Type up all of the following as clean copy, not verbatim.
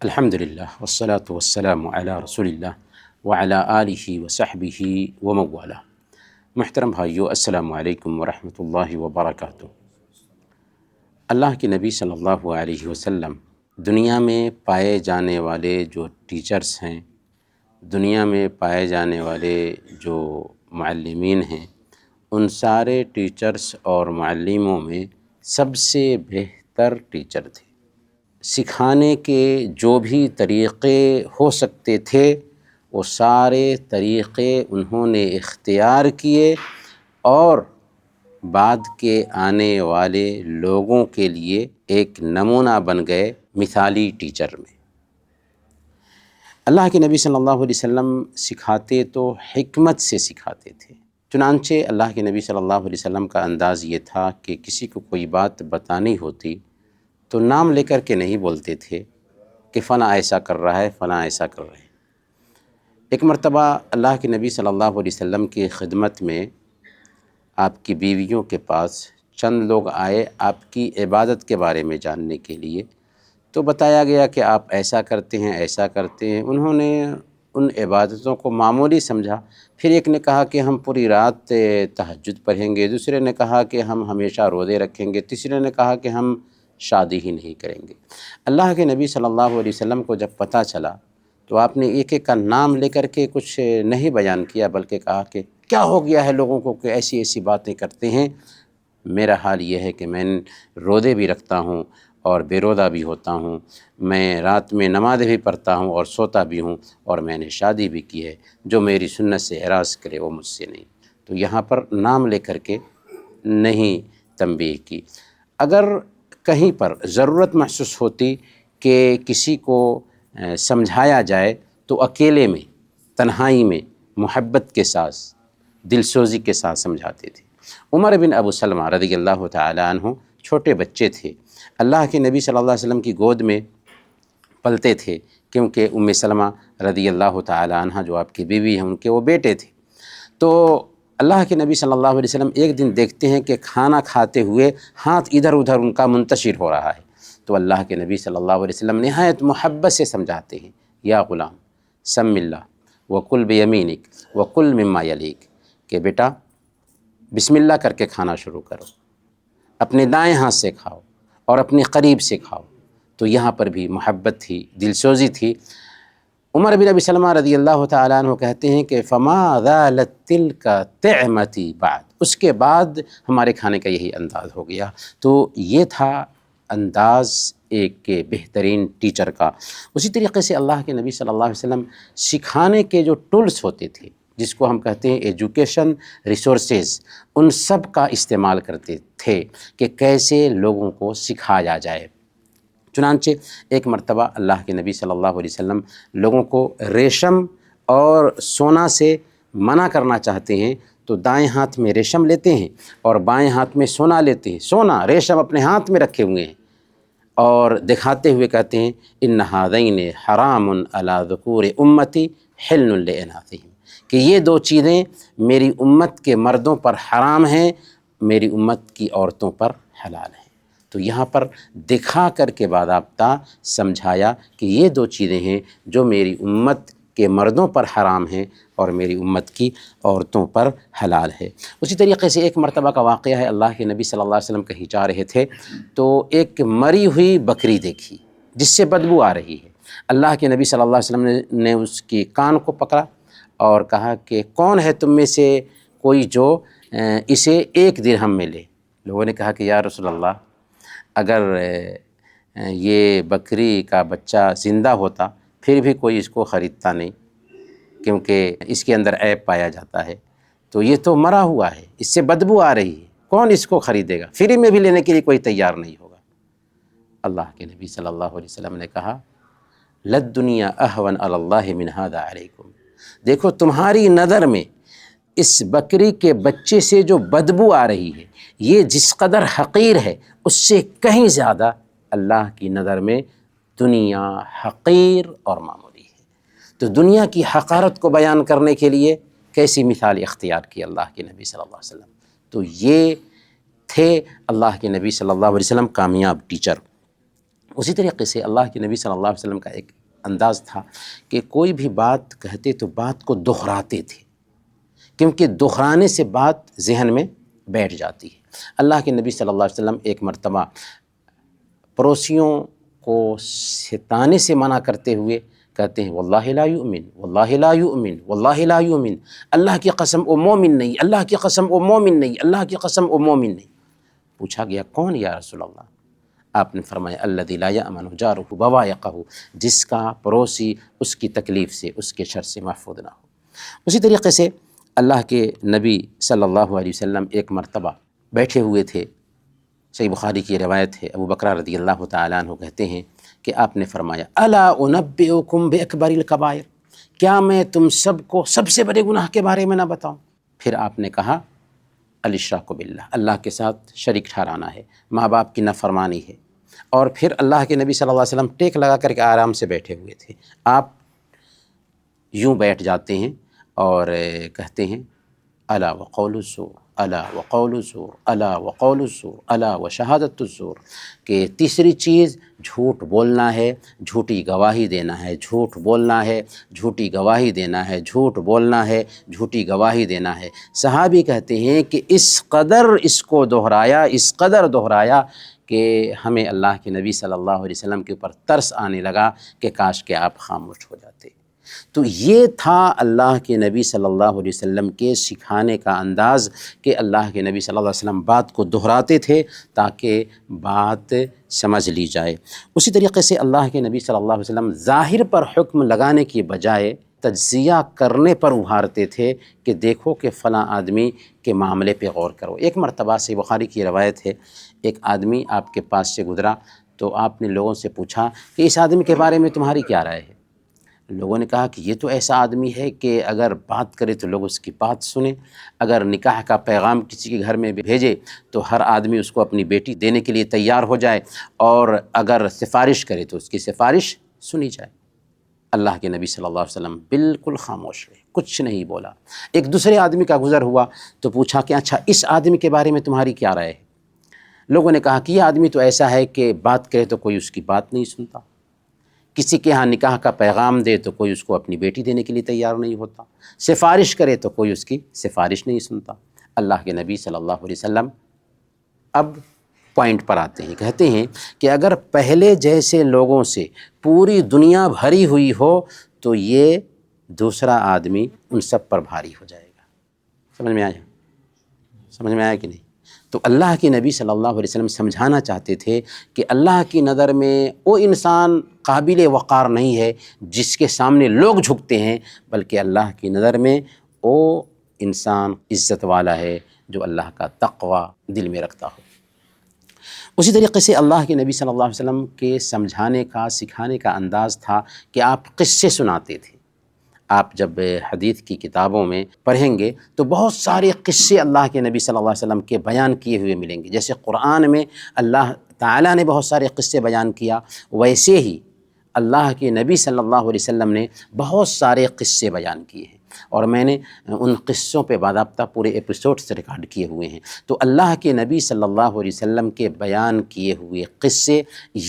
الحمدللہ والصلاة والسلام علی رسول اللہ وعلی آلہ وصحبہ ومن محترم بھائیو، السلام علیکم ورحمۃ اللہ وبرکاتہ۔ اللہ کے نبی صلی اللہ علیہ وسلم دنیا میں پائے جانے والے جو ٹیچرز ہیں، دنیا میں پائے جانے والے جو معلمین ہیں، ان سارے ٹیچرز اور معلموں میں سب سے بہتر ٹیچر تھے۔ سکھانے کے جو بھی طریقے ہو سکتے تھے وہ سارے طریقے انہوں نے اختیار کیے اور بعد کے آنے والے لوگوں کے لیے ایک نمونہ بن گئے مثالی ٹیچر میں۔ اللہ کے نبی صلی اللہ علیہ وسلم سکھاتے تو حکمت سے سکھاتے تھے، چنانچہ اللہ کے نبی صلی اللہ علیہ وسلم کا انداز یہ تھا کہ کسی کو کوئی بات بتانی ہوتی تو نام لے کر کے نہیں بولتے تھے کہ فلاں ایسا کر رہا ہے، فلاں ایسا کر رہے ہیں۔ ایک مرتبہ اللہ کے نبی صلی اللہ علیہ وسلم کی خدمت میں آپ کی بیویوں کے پاس چند لوگ آئے آپ کی عبادت کے بارے میں جاننے کے لیے، تو بتایا گیا کہ آپ ایسا کرتے ہیں، ایسا کرتے ہیں۔ انہوں نے ان عبادتوں کو معمولی سمجھا۔ پھر ایک نے کہا کہ ہم پوری رات تہجد پڑھیں گے، دوسرے نے کہا کہ ہم ہمیشہ روزے رکھیں گے، تیسرے نے کہا کہ ہم شادی ہی نہیں کریں گے۔ اللہ کے نبی صلی اللہ علیہ وسلم کو جب پتہ چلا تو آپ نے ایک ایک کا نام لے کر کے کچھ نہیں بیان کیا، بلکہ کہا کہ کیا ہو گیا ہے لوگوں کو کہ ایسی ایسی باتیں کرتے ہیں۔ میرا حال یہ ہے کہ میں روزے بھی رکھتا ہوں اور بے روزہ بھی ہوتا ہوں، میں رات میں نماز بھی پڑھتا ہوں اور سوتا بھی ہوں، اور میں نے شادی بھی کی ہے، جو میری سنت سے اعراض کرے وہ مجھ سے نہیں۔ تو یہاں پر نام لے کر کے نہیں تنبیہ کی۔ اگر کہیں پر ضرورت محسوس ہوتی کہ کسی کو سمجھایا جائے تو اکیلے میں، تنہائی میں، محبت کے ساتھ، دل سوزی کے ساتھ سمجھاتے تھے۔ عمر بن ابو سلمہ رضی اللہ تعالی عنہ چھوٹے بچے تھے، اللہ کے نبی صلی اللہ علیہ وسلم کی گود میں پلتے تھے، کیونکہ ام سلمہ رضی اللہ تعالی عنہ جو آپ کی بیوی ہیں ان کے وہ بیٹے تھے۔ تو اللہ کے نبی صلی اللہ علیہ وسلم ایک دن دیکھتے ہیں کہ کھانا کھاتے ہوئے ہاتھ ادھر ادھر ان کا منتشر ہو رہا ہے، تو اللہ کے نبی صلی اللہ علیہ وسلم نہایت محبت سے سمجھاتے ہیں، یا غلام سم اللہ وکل بیمینک وکل مما یلیک، کہ بیٹا بسم اللہ کر کے کھانا شروع کرو، اپنے دائیں ہاتھ سے کھاؤ اور اپنے قریب سے کھاؤ۔ تو یہاں پر بھی محبت تھی، دل سوزی تھی۔ عمر بن ابی سلمہ رضی اللہ تعالیٰ عنہ کہتے ہیں کہ فما زالت تلک طعمتی بعد، اس کے بعد ہمارے کھانے کا یہی انداز ہو گیا۔ تو یہ تھا انداز ایک بہترین ٹیچر کا۔ اسی طریقے سے اللہ کے نبی صلی اللہ علیہ وسلم سکھانے کے جو ٹولز ہوتے تھے، جس کو ہم کہتے ہیں ایجوکیشن ریسورسز، ان سب کا استعمال کرتے تھے کہ کیسے لوگوں کو سکھایا جائے۔ چنانچہ ایک مرتبہ اللہ کے نبی صلی اللہ علیہ وسلم لوگوں کو ریشم اور سونا سے منع کرنا چاہتے ہیں، تو دائیں ہاتھ میں ریشم لیتے ہیں اور بائیں ہاتھ میں سونا لیتے ہیں، سونا ریشم اپنے ہاتھ میں رکھے ہوئے ہیں، اور دکھاتے ہوئے کہتے ہیں ان ھذین حرام علی ذکور امتی حل لاناثہم، کہ یہ دو چیزیں میری امت کے مردوں پر حرام ہیں، میری امت کی عورتوں پر حلال ہیں۔ تو یہاں پر دکھا کر کے باضابطہ سمجھایا کہ یہ دو چیزیں ہیں جو میری امت کے مردوں پر حرام ہیں اور میری امت کی عورتوں پر حلال ہے۔ اسی طریقے سے ایک مرتبہ کا واقعہ ہے، اللہ کے نبی صلی اللہ علیہ وسلم کہیں جا رہے تھے تو ایک مری ہوئی بکری دیکھی جس سے بدبو آ رہی ہے۔ اللہ کے نبی صلی اللہ علیہ وسلم نے اس کی کان کو پکڑا اور کہا کہ کون ہے تم میں سے کوئی جو اسے 1 درہم میں لے؟ لوگوں نے کہا کہ یا رسول اللہ، اگر یہ بکری کا بچہ زندہ ہوتا پھر بھی کوئی اس کو خریدتا نہیں، کیونکہ اس کے اندر عیب پایا جاتا ہے، تو یہ تو مرا ہوا ہے، اس سے بدبو آ رہی ہے، کون اس کو خریدے گا؟ فری میں بھی لینے کے لیے کوئی تیار نہیں ہوگا۔ اللہ کے نبی صلی اللہ علیہ وسلم نے کہا للدنیا اہون علی اللہ من ھذا علیکم، دیکھو تمہاری نظر میں اس بکری کے بچے سے جو بدبو آ رہی ہے، یہ جس قدر حقیر ہے، اس سے کہیں زیادہ اللہ کی نظر میں دنیا حقیر اور معمولی ہے۔ تو دنیا کی حقارت کو بیان کرنے کے لیے کیسی مثال اختیار کی اللہ کے نبی صلی اللہ علیہ وسلم۔ تو یہ تھے اللہ کے نبی صلی اللہ علیہ وسلم کامیاب ٹیچر۔ اسی طریقے سے اللہ کے نبی صلی اللہ علیہ وسلم کا ایک انداز تھا کہ کوئی بھی بات کہتے تو بات کو دہراتے تھے، کیونکہ دہرانے سے بات ذہن میں بیٹھ جاتی ہے۔ اللہ کے نبی صلی اللہ علیہ وسلم ایک مرتبہ پڑوسیوں کو ستانے سے منع کرتے ہوئے کہتے ہیں واللہ لا یؤمن، واللہ لا یؤمن، واللہ لا یؤمن، اللہ کی قسم وہ مومن نہیں، اللہ کی قسم وہ مومن نہیں، اللہ کی قسم وہ مومن نہیں۔ پوچھا گیا کون یا رسول اللہ؟ آپ نے فرمایا الذی لا یأمن جارہ بوائقہ، جس کا پڑوسی اس کی تکلیف سے، اس کے شر سے محفوظ نہ ہو۔ اسی طریقے سے اللہ کے نبی صلی اللہ علیہ وسلم ایک مرتبہ بیٹھے ہوئے تھے، صحیح بخاری کی روایت ہے، ابو بکر رضی اللہ تعالیٰ عنہ کہتے ہیں کہ آپ نے فرمایا الا انبئکم باکبر الکبائر، کیا میں تم سب کو سب سے بڑے گناہ کے بارے میں نہ بتاؤں؟ پھر آپ نے کہا الاشراک باللہ، اللہ کے ساتھ شریک ٹھہرانا ہے، ماں باپ کی نافرمانی ہے۔ اور پھر اللہ کے نبی صلی اللہ علیہ وسلم ٹیک لگا کر کے آرام سے بیٹھے ہوئے تھے، آپ یوں بیٹھ جاتے ہیں اور کہتے ہیں الا وقول الزور، الا وقول الزور، الا وقول الزور، الا وشہادت الزور، کہ تیسری چیز جھوٹ بولنا ہے، جھوٹی گواہی دینا ہے، جھوٹ بولنا ہے، جھوٹی گواہی دینا ہے، جھوٹ بولنا ہے، جھوٹی گواہی دینا ہے۔ صحابی کہتے ہیں کہ اس قدر اس کو دہرایا، اس قدر دہرایا کہ ہمیں اللہ کے نبی صلی اللہ علیہ وسلم کے اوپر ترس آنے لگا کہ کاش کہ آپ خاموش ہو جاتے۔ تو یہ تھا اللہ کے نبی صلی اللہ علیہ وسلم کے سکھانے کا انداز کہ اللہ کے نبی صلی اللہ علیہ وسلم بات کو دہراتے تھے تاکہ بات سمجھ لی جائے۔ اسی طریقے سے اللہ کے نبی صلی اللہ علیہ وسلم ظاہر پر حکم لگانے کی بجائے تجزیہ کرنے پر ابھارتے تھے کہ دیکھو کہ فلاں آدمی کے معاملے پہ غور کرو۔ ایک مرتبہ صحیح بخاری کی روایت ہے، ایک آدمی آپ کے پاس سے گزرا تو آپ نے لوگوں سے پوچھا کہ اس آدمی کے بارے میں تمہاری کیا رائے ہے؟ لوگوں نے کہا کہ یہ تو ایسا آدمی ہے کہ اگر بات کرے تو لوگ اس کی بات سنیں، اگر نکاح کا پیغام کسی کے گھر میں بھیجے تو ہر آدمی اس کو اپنی بیٹی دینے کے لیے تیار ہو جائے، اور اگر سفارش کرے تو اس کی سفارش سنی جائے۔ اللہ کے نبی صلی اللہ علیہ وسلم بالکل خاموش رہے، کچھ نہیں بولا۔ ایک دوسرے آدمی کا گزر ہوا تو پوچھا کہ اچھا اس آدمی کے بارے میں تمہاری کیا رائے ہے؟ لوگوں نے کہا کہ یہ آدمی تو ایسا ہے کہ بات کرے تو کوئی اس کی بات نہیں سنتا، کسی کے ہاں نکاح کا پیغام دے تو کوئی اس کو اپنی بیٹی دینے کے لیے تیار نہیں ہوتا، سفارش کرے تو کوئی اس کی سفارش نہیں سنتا۔ اللہ کے نبی صلی اللہ علیہ وسلم اب پوائنٹ پر آتے ہیں، کہتے ہیں کہ اگر پہلے جیسے لوگوں سے پوری دنیا بھری ہوئی ہو تو یہ دوسرا آدمی ان سب پر بھاری ہو جائے گا۔ سمجھ میں آیا؟ سمجھ میں آیا کہ نہیں؟ تو اللہ کے نبی صلی اللہ علیہ وسلم سمجھانا چاہتے تھے کہ اللہ کی نظر میں وہ انسان قابل وقار نہیں ہے جس کے سامنے لوگ جھکتے ہیں، بلکہ اللہ کی نظر میں وہ انسان عزت والا ہے جو اللہ کا تقوی دل میں رکھتا ہو۔ اسی طریقے سے اللہ کے نبی صلی اللہ علیہ وسلم کے سمجھانے کا، سکھانے کا انداز تھا کہ آپ قصے سناتے تھے۔ آپ جب حدیث کی کتابوں میں پڑھیں گے تو بہت سارے قصے اللہ کے نبی صلی اللہ علیہ وسلم کے بیان کیے ہوئے ملیں گے۔ جیسے قرآن میں اللہ تعالیٰ نے بہت سارے قصے بیان کیا، ویسے ہی اللہ کے نبی صلی اللہ علیہ وسلم نے بہت سارے قصے بیان کیے ہیں، اور میں نے ان قصوں پہ باضابطہ پورے ایپیسوڈز ریکارڈ کیے ہوئے ہیں۔ تو اللہ کے نبی صلی اللہ علیہ وسلم کے بیان کیے ہوئے قصے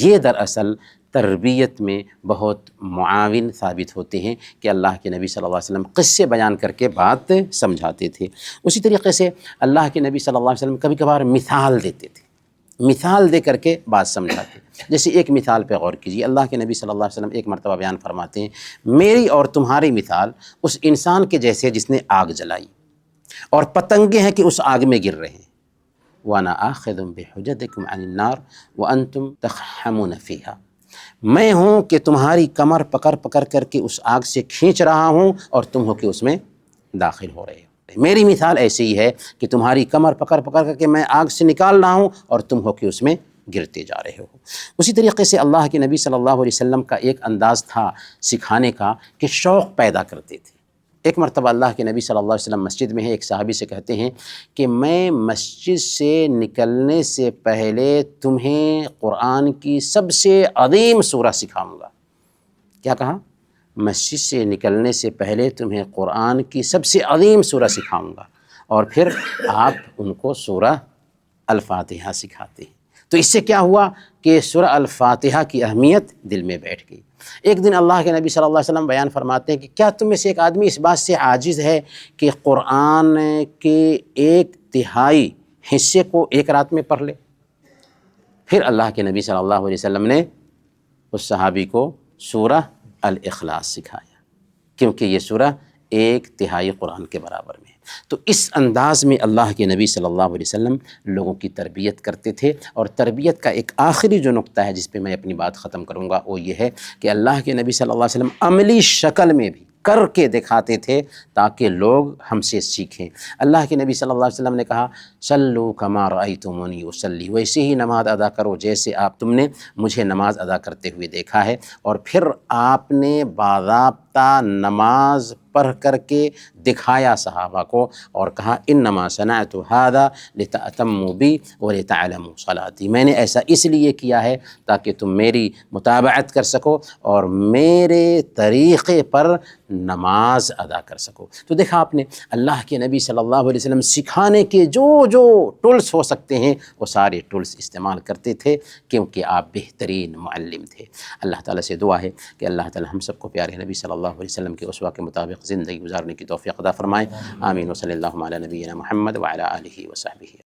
یہ دراصل تربیت میں بہت معاون ثابت ہوتے ہیں کہ اللہ کے نبی صلی اللہ علیہ وسلم قصے بیان کر کے بات سمجھاتے تھے۔ اسی طریقے سے اللہ کے نبی صلی اللہ علیہ وسلم کبھی کبھار مثال دیتے تھے، مثال دے کر کے بات سمجھاتے۔ جیسے ایک مثال پہ غور کیجیے، اللہ کے نبی صلی اللہ علیہ وسلم ایک مرتبہ بیان فرماتے ہیں میری اور تمہاری مثال اس انسان کے جیسے جس نے آگ جلائی اور پتنگے ہیں کہ اس آگ میں گر رہے ہیں۔ وَأَنَا آخِذٌ بِحُجَتِكُمْ عَنِ النَّارِ وَأَنْتُمْ تَخْحَمُونَ فِيهَا، میں ہوں کہ تمہاری کمر پکڑ پکڑ کر کے اس آگ سے کھینچ رہا ہوں اور تم ہو کہ اس میں داخل ہو رہے ہو۔ میری مثال ایسی ہی ہے کہ تمہاری کمر پکڑ پکڑ کر کے میں آگ سے نکال رہا ہوں اور تم ہو کہ اس میں گرتے جا رہے ہو۔ اسی طریقے سے اللہ کے نبی صلی اللہ علیہ وسلم کا ایک انداز تھا سکھانے کا کہ شوق پیدا کرتے تھے۔ ایک مرتبہ اللہ کے نبی صلی اللہ علیہ وسلم مسجد میں ہے، ایک صحابی سے کہتے ہیں کہ میں مسجد سے نکلنے سے پہلے تمہیں قرآن کی سب سے عظیم سورہ سکھاؤں گا۔ کیا کہا؟ مسجد سے نکلنے سے پہلے تمہیں قرآن کی سب سے عظیم سورہ سکھاؤں گا، اور پھر آپ ان کو سورہ الفاتحہ سکھاتے ہیں۔ تو اس سے کیا ہوا کہ سورہ الفاتحہ کی اہمیت دل میں بیٹھ گئی۔ ایک دن اللہ کے نبی صلی اللہ علیہ وسلم بیان فرماتے ہیں کہ کیا تم میں سے ایک آدمی اس بات سے عاجز ہے کہ قرآن کے 1/3 حصے کو ایک رات میں پڑھ لے؟ پھر اللہ کے نبی صلی اللہ علیہ وسلم نے اس صحابی کو سورہ الاخلاص سکھایا، کیونکہ یہ سورہ 1/3 قرآن کے برابر میں ہے۔ تو اس انداز میں اللہ کے نبی صلی اللہ علیہ وسلم لوگوں کی تربیت کرتے تھے۔ اور تربیت کا ایک آخری جو نقطہ ہے جس پہ میں اپنی بات ختم کروں گا وہ یہ ہے کہ اللہ کے نبی صلی اللہ علیہ وسلم عملی شکل میں بھی کر کے دکھاتے تھے تاکہ لوگ ہم سے سیکھیں۔ اللہ کے نبی صلی اللہ علیہ وسلم نے کہا صلو کما رأیتمونی اصلی، ویسے ہی نماز ادا کرو جیسے تم نے مجھے نماز ادا کرتے ہوئے دیکھا ہے۔ اور پھر آپ نے باضابطہ نماز پڑھ کر کے دکھایا صحابہ کو اور کہا انما صنعت ھذا لتأتموا بی ولتعلموا صلاتی، میں نے ایسا اس لیے کیا ہے تاکہ تم میری متابعت کر سکو اور میرے طریقے پر نماز ادا کر سکو۔ تو دیکھا آپ نے اللہ کے نبی صلی اللہ علیہ وسلم سکھانے کے جو ٹولس ہو سکتے ہیں وہ سارے ٹولس استعمال کرتے تھے، کیونکہ آپ بہترین معلم تھے۔ اللہ تعالیٰ سے دعا ہے کہ اللہ تعالیٰ ہم سب کو پیارے نبی صلی اللہ علیہ وسلم کے اسوہ کے مطابق زندگی گزارنے کی توفیق عطا فرمائے۔ آمین و صلی اللہ علی نبینا محمد وعلی آلہ وصحبہ۔